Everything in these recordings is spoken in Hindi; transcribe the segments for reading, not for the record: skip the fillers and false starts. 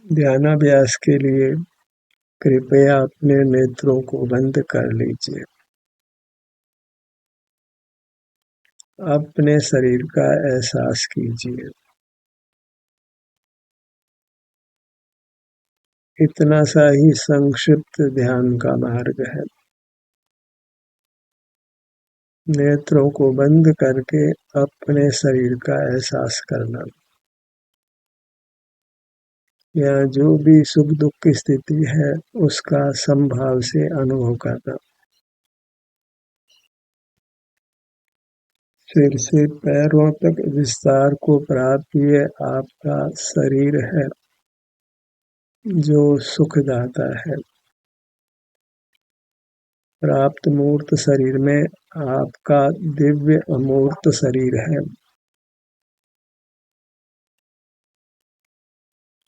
ध्यानाभ्यास के लिए कृपया अपने नेत्रों को बंद कर लीजिए। अपने शरीर का एहसास कीजिए। इतना सा ही संक्षिप्त ध्यान का मार्ग है। नेत्रों को बंद करके अपने शरीर का एहसास करना, या जो भी सुख दुख की स्थिति है उसका समभाव से अनुभव करना। सिर से पैरों तक विस्तार को प्राप्त ये आपका शरीर है जो सुखदाता है। प्राप्त मूर्त शरीर में आपका दिव्य अमूर्त शरीर है।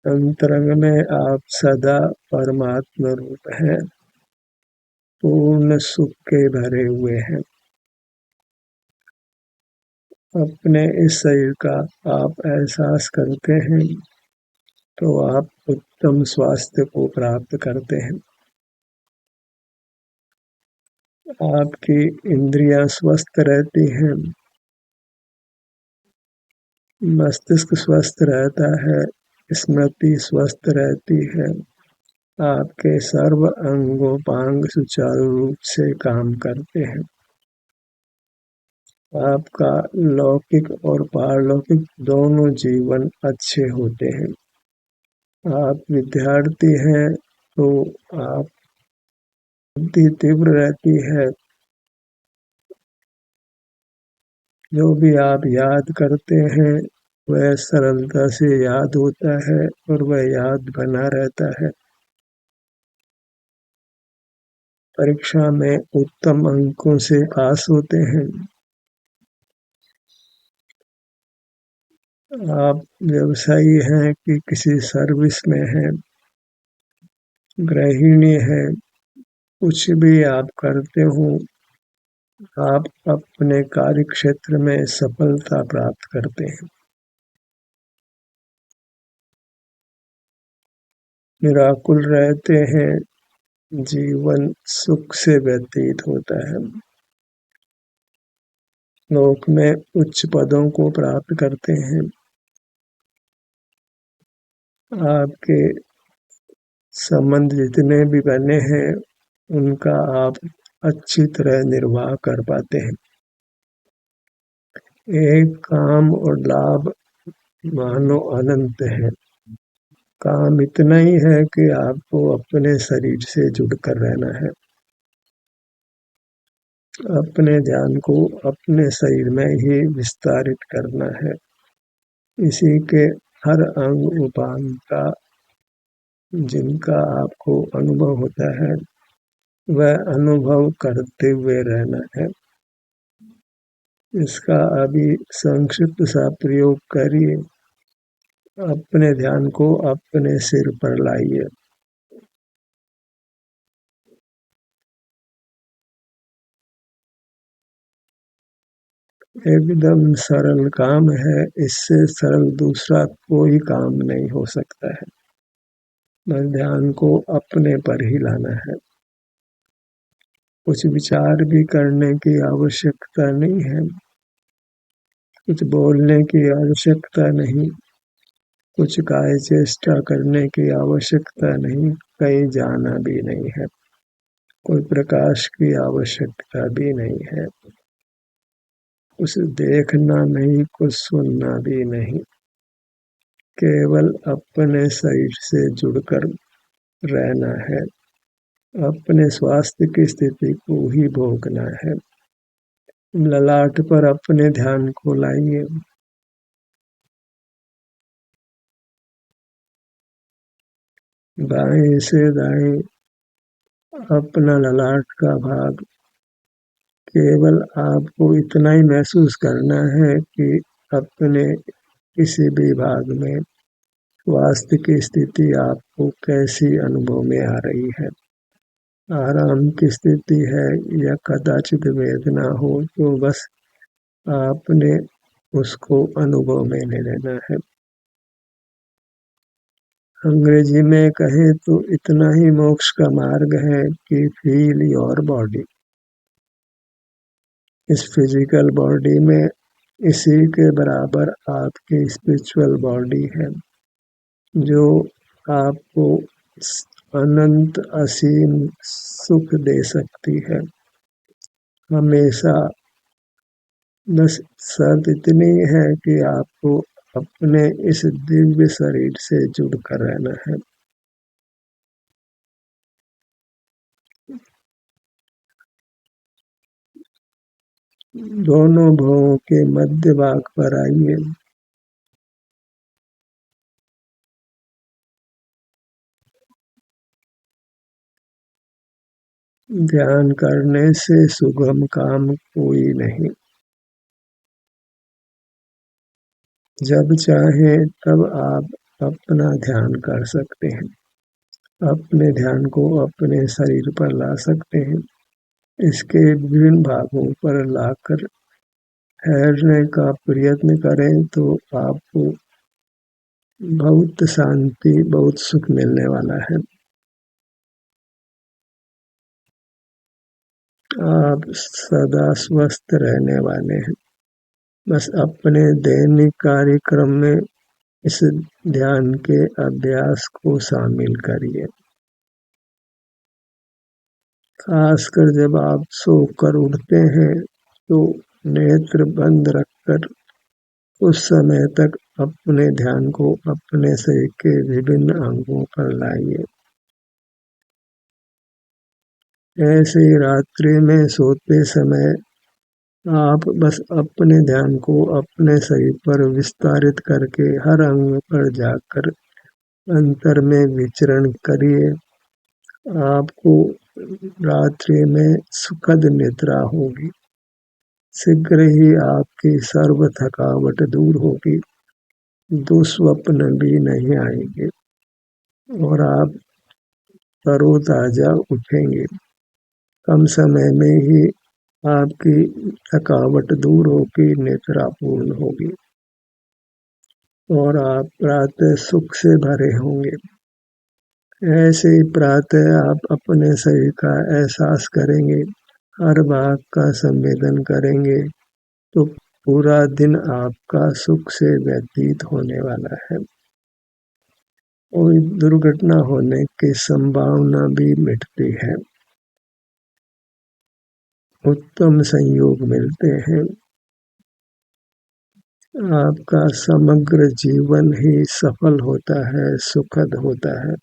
अंतरंग में आप सदा परमात्मा रूप हैं, पूर्ण सुख के भरे हुए हैं। अपने इस शरीर का आप एहसास करते हैं तो आप उत्तम स्वास्थ्य को प्राप्त करते हैं। आपकी इंद्रियां स्वस्थ रहती हैं, मस्तिष्क स्वस्थ रहता है, स्मृति स्वस्थ रहती है, आपके सर्व अंगोपांग सुचारू रूप से काम करते हैं। आपका लौकिक और पारलौकिक दोनों जीवन अच्छे होते हैं। आप विद्यार्थी हैं तो आप बुद्धि तीव्र रहती है। जो भी आप याद करते हैं वह सरलता से याद होता है और वह याद बना रहता है। परीक्षा में उत्तम अंकों से पास होते हैं। आप व्यवसायी हैं कि किसी सर्विस में हैं, गृहिणी है, कुछ भी आप करते हो, आप अपने कार्य क्षेत्र में सफलता प्राप्त करते हैं। निराकुल रहते हैं, जीवन सुख से व्यतीत होता है। लोक में उच्च पदों को प्राप्त करते हैं। आपके संबंध जितने भी बने हैं उनका आप अच्छी तरह निर्वाह कर पाते हैं। एक काम और लाभ मानो अनंत है। काम इतना ही है कि आपको अपने शरीर से जुड़कर रहना है। अपने ध्यान को अपने शरीर में ही विस्तारित करना है। इसी के हर अंग उपांग का जिनका आपको अनुभव होता है वह अनुभव करते हुए रहना है। इसका अभी संक्षिप्त सा प्रयोग करिए। अपने ध्यान को अपने सिर पर लाइए। एकदम सरल काम है, इससे सरल दूसरा कोई काम नहीं हो सकता है। बस ध्यान को अपने पर ही लाना है। कुछ विचार भी करने की आवश्यकता नहीं है, कुछ बोलने की आवश्यकता नहीं, कुछ काय चेष्टा करने की आवश्यकता नहीं, कहीं जाना भी नहीं है, कोई प्रकाश की आवश्यकता भी नहीं है, कुछ देखना नहीं, कुछ सुनना भी नहीं, केवल अपने शरीर से जुड़कर रहना है। अपने स्वास्थ्य की स्थिति को ही भोगना है। ललाट पर अपने ध्यान को लाइए। बाएं से दाएं अपना ललाट का भाग, केवल आपको इतना ही महसूस करना है कि अपने किसी भी भाग में स्वास्थ्य की स्थिति आपको कैसी अनुभव में आ रही है। आराम की स्थिति है या कदाचित वेदना हो तो बस आपने उसको अनुभव में ले लेना है। अंग्रेजी में कहें तो इतना ही मोक्ष का मार्ग है कि फील योर बॉडी। इस फिजिकल बॉडी में इसी के बराबर आपकी स्पिरिचुअल बॉडी है जो आपको अनंत असीम सुख दे सकती है हमेशा। बस शर्त इतनी है कि आपको अपने इस दिव्य शरीर से जुड़ कर रहना है। दोनों भवों के मध्य भाग पर आइए। ध्यान करने से सुगम काम कोई नहीं। जब चाहें तब आप अपना ध्यान कर सकते हैं। अपने ध्यान को अपने शरीर पर ला सकते हैं। इसके विभिन्न भागों पर लाकर ठहरने का प्रयत्न करें तो आपको बहुत शांति, बहुत सुख मिलने वाला है। आप सदा स्वस्थ रहने वाले हैं। बस अपने दैनिक कार्यक्रम में इस ध्यान के अभ्यास को शामिल करिए। खासकर जब आप सोकर उठते हैं तो नेत्र बंद रखकर कुछ समय तक अपने ध्यान को अपने शरीर के विभिन्न अंगों पर लाइए। ऐसे ही रात्रि में सोते समय आप बस अपने ध्यान को अपने शरीर पर विस्तारित करके हर अंग पर जाकर अंतर में विचरण करिए। आपको रात्रि में सुखद निद्रा होगी। शीघ्र ही आपकी सर्व थकावट दूर होगी। दुस्वप्न भी नहीं आएंगे और आप तरोताजा उठेंगे। कम समय में ही आपकी थकावट दूर होगी, निद्रा पूर्ण होगी और आप प्रातः सुख से भरे होंगे। ऐसे ही प्रातः आप अपने शरीर का एहसास करेंगे, हर भाग का संवेदन करेंगे तो पूरा दिन आपका सुख से व्यतीत होने वाला है। कोई दुर्घटना होने की संभावना भी मिटती है। उत्तम संयोग मिलते हैं। आपका समग्र जीवन ही सफल होता है, सुखद होता है।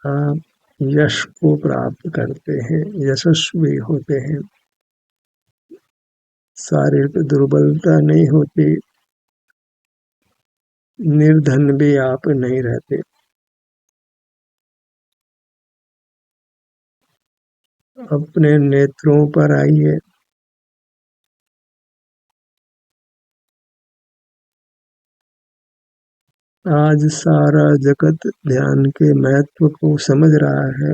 आप यश को प्राप्त करते हैं, यशस्वी होते हैं। शारीरिक दुर्बलता नहीं होती, निर्धन भी आप नहीं रहते। अपने नेत्रों पर आइए। आज सारा जगत ध्यान के महत्व को समझ रहा है।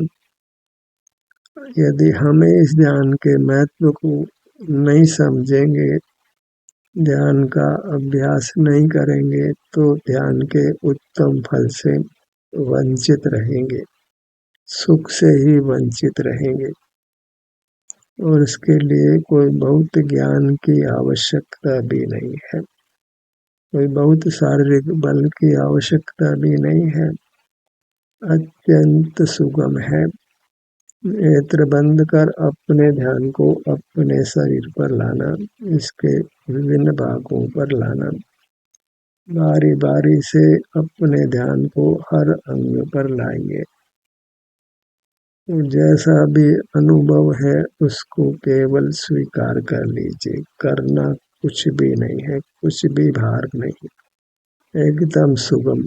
यदि हमें इस ध्यान के महत्व को नहीं समझेंगे, ध्यान का अभ्यास नहीं करेंगे तो ध्यान के उत्तम फल से वंचित रहेंगे, सुख से ही वंचित रहेंगे और इसके लिए कोई बहुत ज्ञान की आवश्यकता भी नहीं है, कोई बहुत शारीरिक बल की आवश्यकता भी नहीं है। अत्यंत सुगम है। नेत्र बंद कर अपने ध्यान को अपने शरीर पर लाना, इसके विभिन्न भागों पर लाना। बारी बारी से अपने ध्यान को हर अंग पर लाइए। जैसा भी अनुभव है उसको केवल स्वीकार कर लीजिए। करना कुछ भी नहीं है, कुछ भी भार नहीं, एकदम सुगम।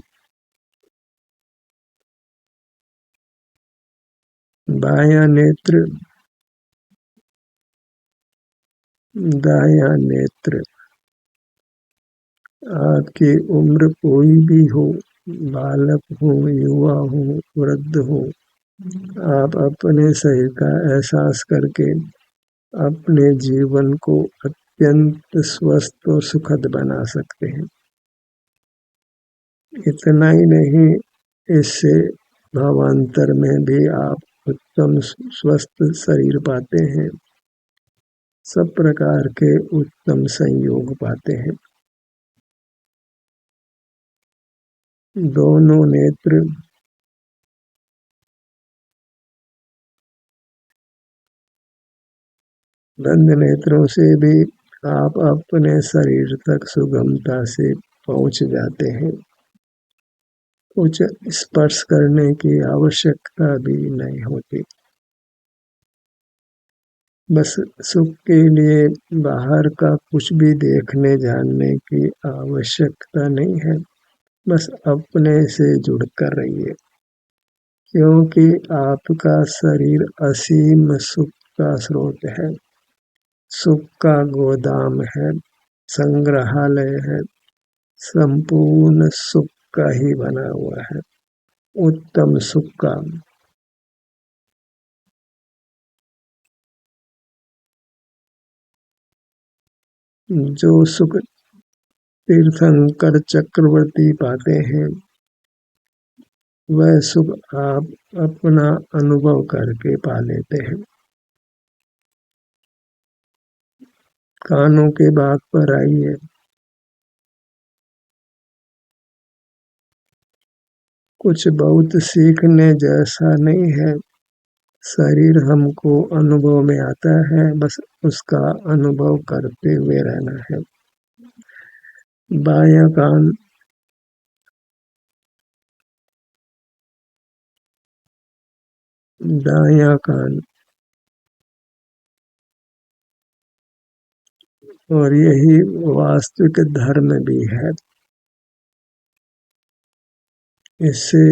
बायां नेत्र, दायां नेत्र। आपकी उम्र कोई भी हो, बालक हो, युवा हो, वृद्ध हो, आप अपने शरीर का एहसास करके अपने जीवन को अत्यंत स्वस्थ और सुखद बना सकते हैं। इतना ही नहीं, इससे भावांतर में भी आप उत्तम स्वस्थ शरीर पाते हैं, सब प्रकार के उत्तम संयोग पाते हैं। दोनों नेत्र बंद नेत्रों से भी आप अपने शरीर तक सुगमता से पहुंच जाते हैं। कुछ स्पर्श करने की आवश्यकता भी नहीं होती। बस सुख के लिए बाहर का कुछ भी देखने जानने की आवश्यकता नहीं है, बस अपने से जुड़कर रहिए, क्योंकि आपका शरीर असीम सुख का स्रोत है, सुख का गोदाम है, संग्रहालय है, संपूर्ण सुख का ही बना हुआ है, उत्तम सुख का। जो सुख तीर्थंकर चक्रवर्ती पाते हैं, वह सुख आप अपना अनुभव करके पा लेते हैं। कानों के बाग पर आइए। कुछ बहुत सीखने जैसा नहीं है, शरीर हमको अनुभव में आता है, बस उसका अनुभव करते हुए रहना है। बायां कान दायां कान, और यही वास्तविक धर्म भी है। इससे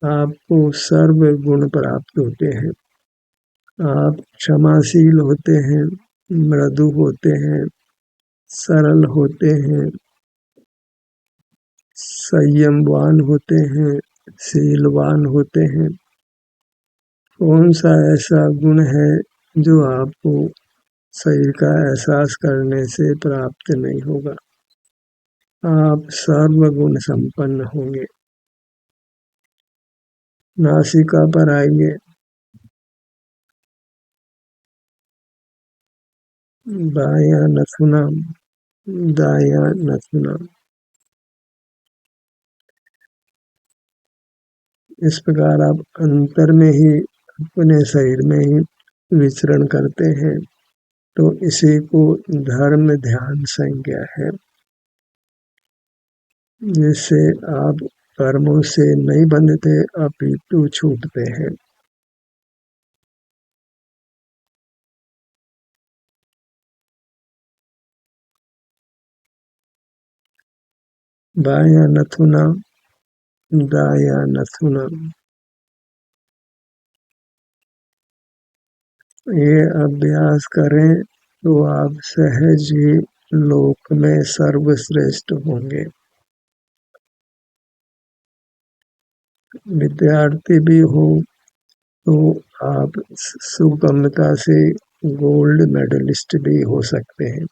आपको सर्व गुण प्राप्त होते हैं। आप क्षमाशील होते हैं, मृदु होते हैं, सरल होते हैं, संयमवान होते हैं, शीलवान होते हैं। कौन सा ऐसा गुण है जो आपको शरीर का एहसास करने से प्राप्त नहीं होगा? आप सर्वगुण संपन्न होंगे। नासिका पर आइए। बायां नथुना, दायां नथुना। इस प्रकार आप अंतर में ही अपने शरीर में ही विचरण करते हैं, तो इसी को धर्म ध्यान संज्ञा है, जिससे आप कर्मों से नहीं बंधते अपितु छूटते हैं। बायां नथुना, दायां नथुना। ये अभ्यास करें तो आप सहज ही लोक में सर्वश्रेष्ठ होंगे। विद्यार्थी भी हो तो आप सुगमता से गोल्ड मेडलिस्ट भी हो सकते हैं,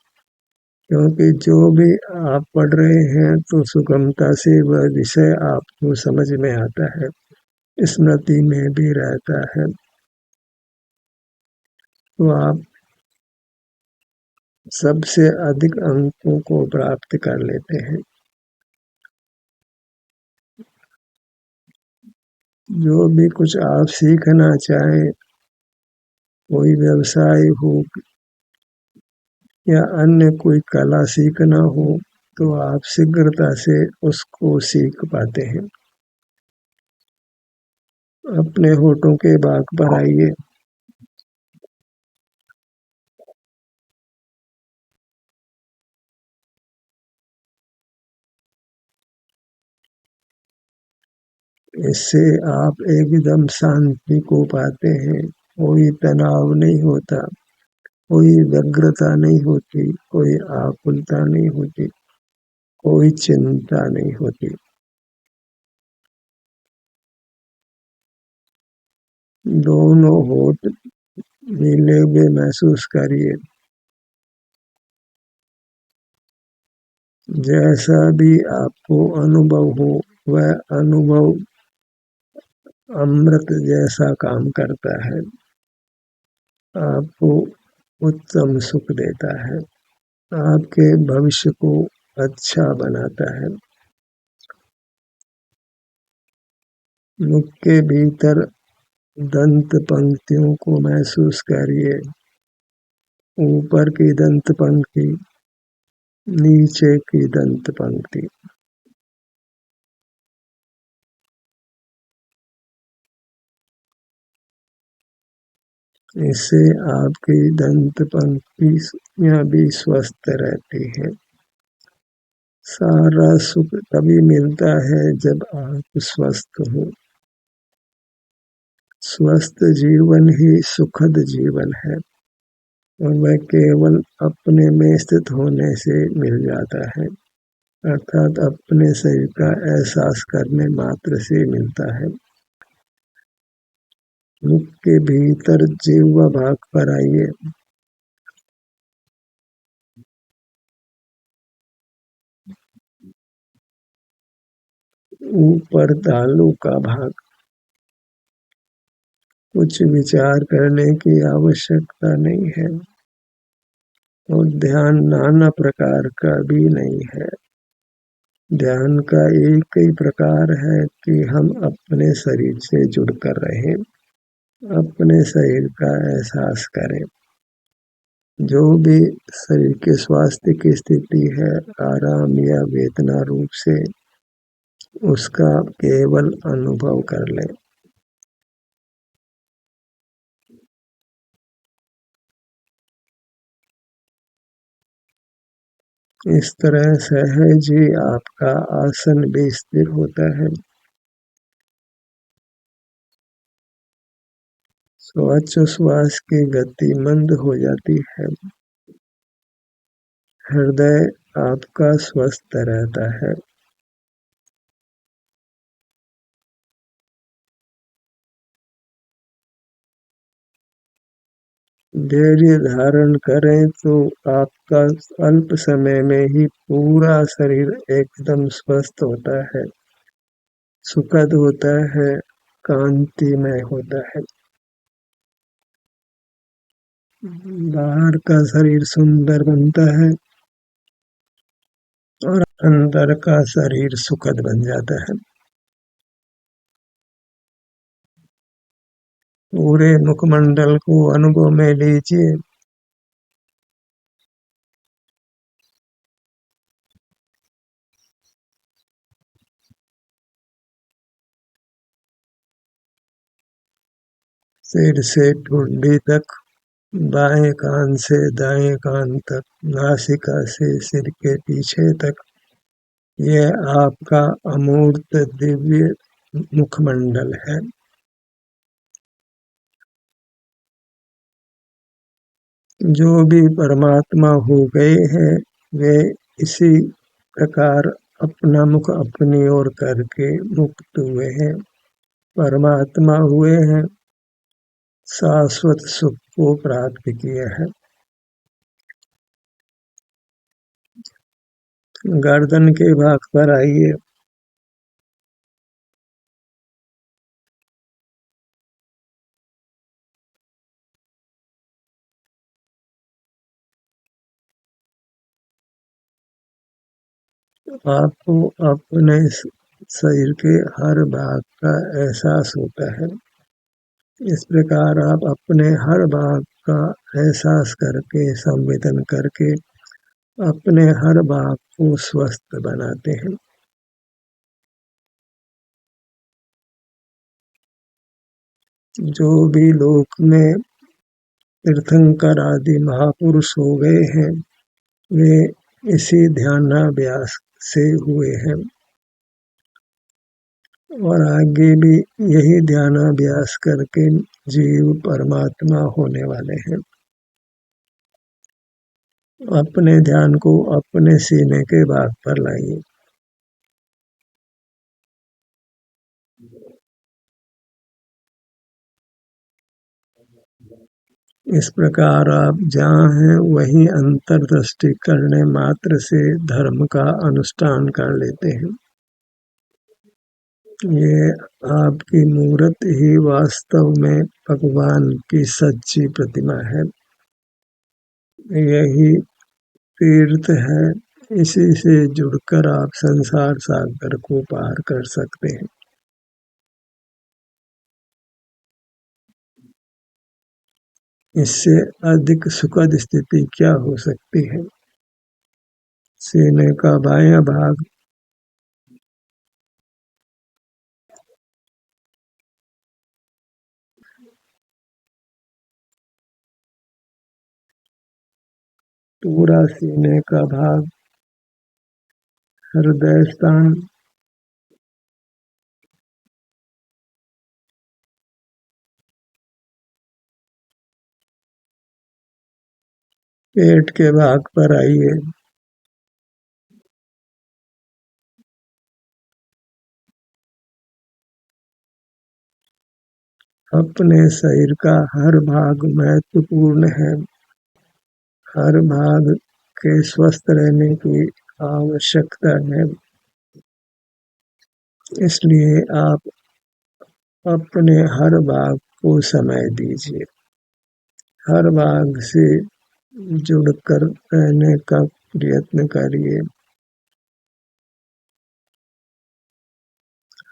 क्योंकि जो भी आप पढ़ रहे हैं तो सुगमता से वह विषय आपको समझ में आता है, स्मृति में भी रहता है, तो आप सबसे अधिक अंकों को प्राप्त कर लेते हैं। जो भी कुछ आप सीखना चाहें, कोई व्यवसाय हो या अन्य कोई कला सीखना हो, तो आप शीघ्रता से उसको सीख पाते हैं। अपने होठों के बाग पर आइए। इससे आप एकदम शांति को पाते हैं, कोई तनाव नहीं होता, कोई व्यग्रता नहीं होती, कोई आकुलता नहीं होती, कोई चिंता नहीं होती। दोनों होठ नीले हुए महसूस करिए। जैसा भी आपको अनुभव हो, वह अनुभव अमृत जैसा काम करता है, आपको उत्तम सुख देता है, आपके भविष्य को अच्छा बनाता है। मुख के भीतर दंत पंक्तियों को महसूस करिए। ऊपर की दंत पंक्ति, नीचे की दंत पंक्ति। इससे आपकी दंत पंक्तियां भी स्वस्थ रहती है। सारा सुख तभी मिलता है जब आप स्वस्थ हो। स्वस्थ जीवन ही सुखद जीवन है और वह केवल अपने में स्थित होने से मिल जाता है, अर्थात अपने शरीर का एहसास करने मात्र से मिलता है। मुख के भीतर जिह्वा भाग पर आइए। ऊपर तालू का भाग। कुछ विचार करने की आवश्यकता नहीं है और ध्यान नाना प्रकार का भी नहीं है। ध्यान का एक ही प्रकार है कि हम अपने शरीर से जुड़कर रहें, अपने शरीर का एहसास करें। जो भी शरीर के स्वास्थ्य की स्थिति है, आराम या वेदना रूप से, उसका केवल अनुभव कर लें। इस तरह सहज ही आपका आसन भी स्थिर होता है। श्वास की गति मंद हो जाती है। हृदय आपका स्वस्थ रहता है। धैर्य धारण करें तो आपका अल्प समय में ही पूरा शरीर एकदम स्वस्थ होता है, सुखद होता है, कांतिमय होता है। बाहर का शरीर सुंदर बनता है और अंदर का शरीर सुखद बन जाता है। पूरे मुखमंडल को अनुभव में लीजिए। सिर से ठुड्डी तक, बाएं कान से दाएं कान तक, नासिका से सिर के पीछे तक, यह आपका अमूर्त दिव्य मुखमंडल है। जो भी परमात्मा हो गए हैं, वे इसी प्रकार अपना मुख अपनी ओर करके मुक्त हुए हैं, परमात्मा हुए हैं, शाश्वत सुख को प्राप्त किया है। गर्दन के भाग पर आइए। आपको अपने शरीर के हर भाग का एहसास होता है। इस प्रकार आप अपने हर भाग का एहसास करके, संवेदन करके अपने हर भाग को स्वस्थ बनाते हैं। जो भी लोक में तीर्थंकर आदि महापुरुष हो गए हैं, वे इसी ध्यानाभ्यास से हुए हैं और आगे भी यही ध्यानाभ्यास करके जीव परमात्मा होने वाले हैं। अपने ध्यान को अपने सीने के भाग पर लाइए। इस प्रकार आप जहाँ हैं वहीं अंतर्दृष्टि करने मात्र से धर्म का अनुष्ठान कर लेते हैं। ये आपकी मूर्त ही वास्तव में भगवान की सच्ची प्रतिमा है। यही तीर्थ है, इसी से जुड़कर आप संसार सागर को पार कर सकते हैं। इससे अधिक सुखद स्थिति क्या हो सकती है। सीने का बायां भाग पूरा सीने का भाग, हृदय स्थान, पेट के भाग पर आइए। अपने शरीर का हर भाग महत्वपूर्ण है। हर भाग के स्वस्थ रहने की आवश्यकता है। इसलिए आप अपने हर भाग को समय दीजिए। हर भाग से जुड़कर रहने का प्रयत्न करिए।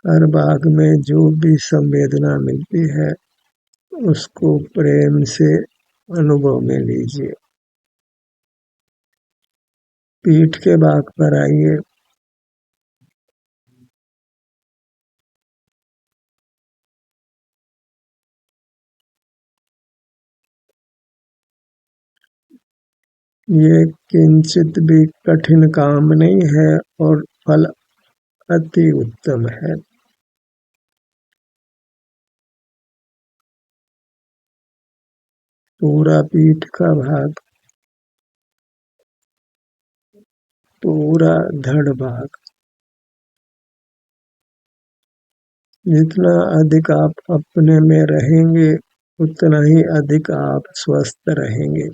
हर भाग में जो भी संवेदना मिलती है उसको प्रेम से अनुभव में लीजिए। पीठ के भाग पर आइए। ये किंचित भी कठिन काम नहीं है और फल अति उत्तम है। पूरा पीठ का भाग, पूरा धड़ भाग। जितना अधिक आप अपने में रहेंगे उतना ही अधिक आप स्वस्थ रहेंगे।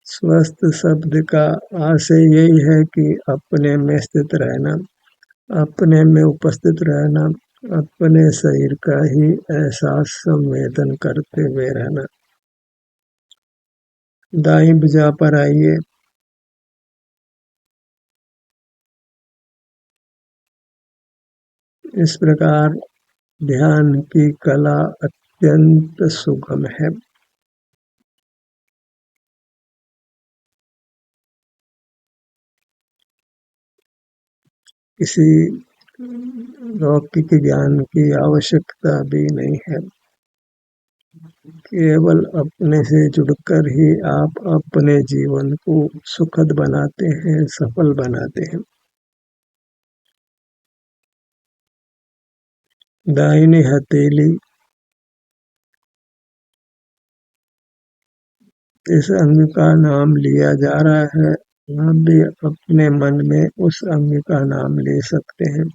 स्वस्थ शब्द का आशय यही है कि अपने में स्थित रहना, अपने में उपस्थित रहना, अपने शरीर का ही एहसास संवेदन करते हुए रहना। दाईं भुजा पर आइए। इस प्रकार ध्यान की कला अत्यंत सुगम है। किसी लौकिक ज्ञान की आवश्यकता भी नहीं है। केवल अपने से जुड़कर ही आप अपने जीवन को सुखद बनाते हैं, सफल बनाते हैं। दाहिनी हथेली, इस अंग का नाम लिया जा रहा है। आप भी अपने मन में उस अंग का नाम ले सकते हैं,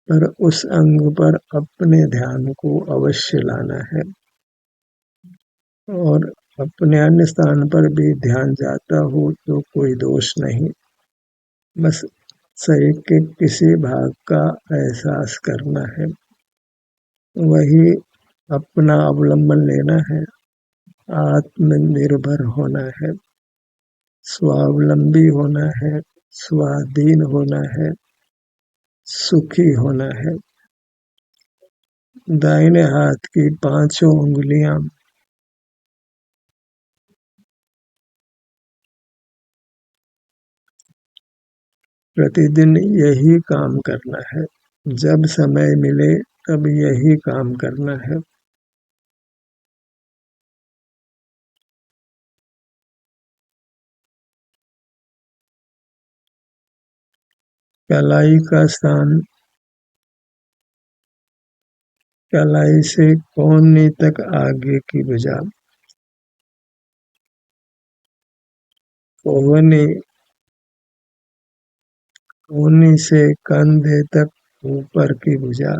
पर उस अंग पर अपने ध्यान को अवश्य लाना है। और अपने अन्य स्थान पर भी ध्यान जाता हो तो कोई दोष नहीं। बस शरीर के किसी भाग का एहसास करना है, वही अपना अवलंबन लेना है, आत्मनिर्भर होना है, स्वावलंबी होना है, स्वाधीन होना है, सुखी होना है। दाहिने हाथ की पांचों उंगलियां प्रतिदिन यही काम करना है। जब समय मिले तब यही काम करना है। कलाई का स्थान, कलाई से कोहनी तक आगे की भुजा, कोहनी कोहनी से कंधे तक ऊपर की भुजा,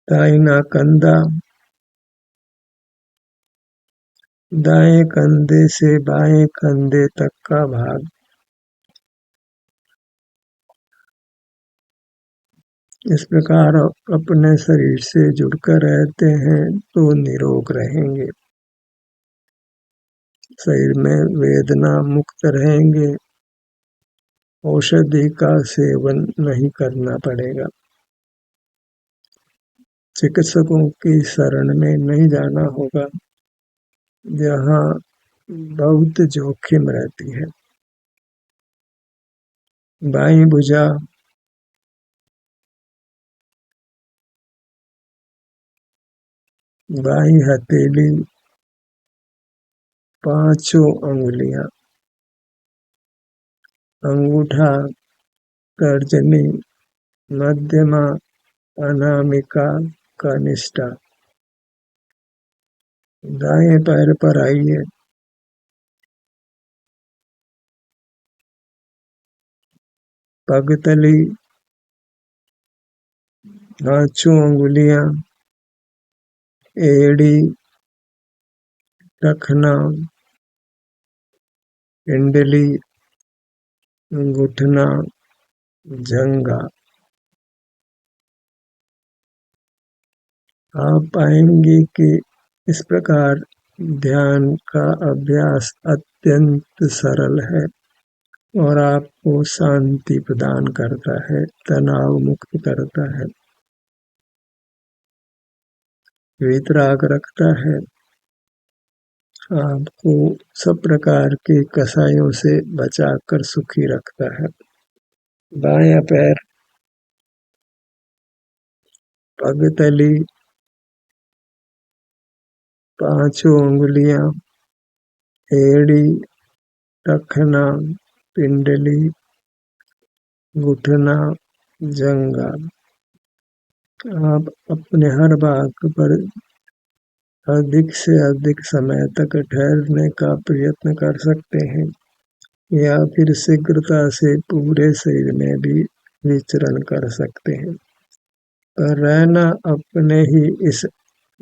दाहिना कंधा, दाएं कंधे से बाएं कंधे तक का भाग, इस प्रकार अपने शरीर से जुड़कर रहते हैं तो निरोग रहेंगे, शरीर में वेदना मुक्त रहेंगे, औषधि का सेवन नहीं करना पड़ेगा, चिकित्सकों की शरण में नहीं जाना होगा, जहाँ बहुत जोखिम रहती है। बाईं भुजा, बाईं हथेली, पांचों अंगुलियां, अंगूठा, तर्जनी, मध्यमा, अनामिका, कनिष्ठा। दाएं पैर पर आइए, पगतली, पांचों अंगुलियां, एड़ी, टखना, पिंडली, घुटना, जंघा। आप पाएंगे कि इस प्रकार ध्यान का अभ्यास अत्यंत सरल है और आपको शांति प्रदान करता है, तनाव मुक्त करता है, वितराग रखता है, आपको सब प्रकार के कसायों से बचाकर सुखी रखता है। बायां पैर, पगतली, पांचों अंगुलियां, एड़ी, टखना, पिंडली, घुटना, जंघा। आप अपने हर भाग पर अधिक से अधिक समय तक ठहरने का प्रयत्न कर सकते हैं या फिर शीघ्रता से पूरे शरीर में भी विचरण कर सकते हैं, पर रहना अपने ही इस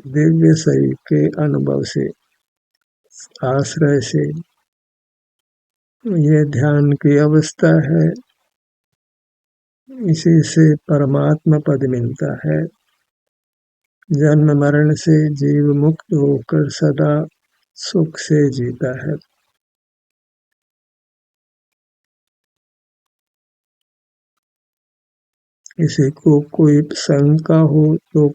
दिव्य शरीर के अनुभव से, आश्रय से। ये ध्यान की अवस्था है, इसी से परमात्मा पद मिलता है, जन्म मरण से जीव मुक्त होकर सदा सुख से जीता है। किसी को कोई शंका हो तो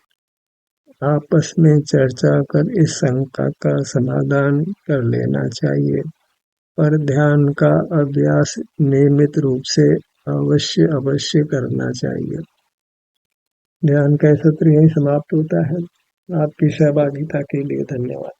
आपस में चर्चा कर इस शंका का समाधान कर लेना चाहिए, पर ध्यान का अभ्यास नियमित रूप से अवश्य करना चाहिए। ध्यान का सत्र यही समाप्त होता है। आपकी सहभागिता के लिए धन्यवाद।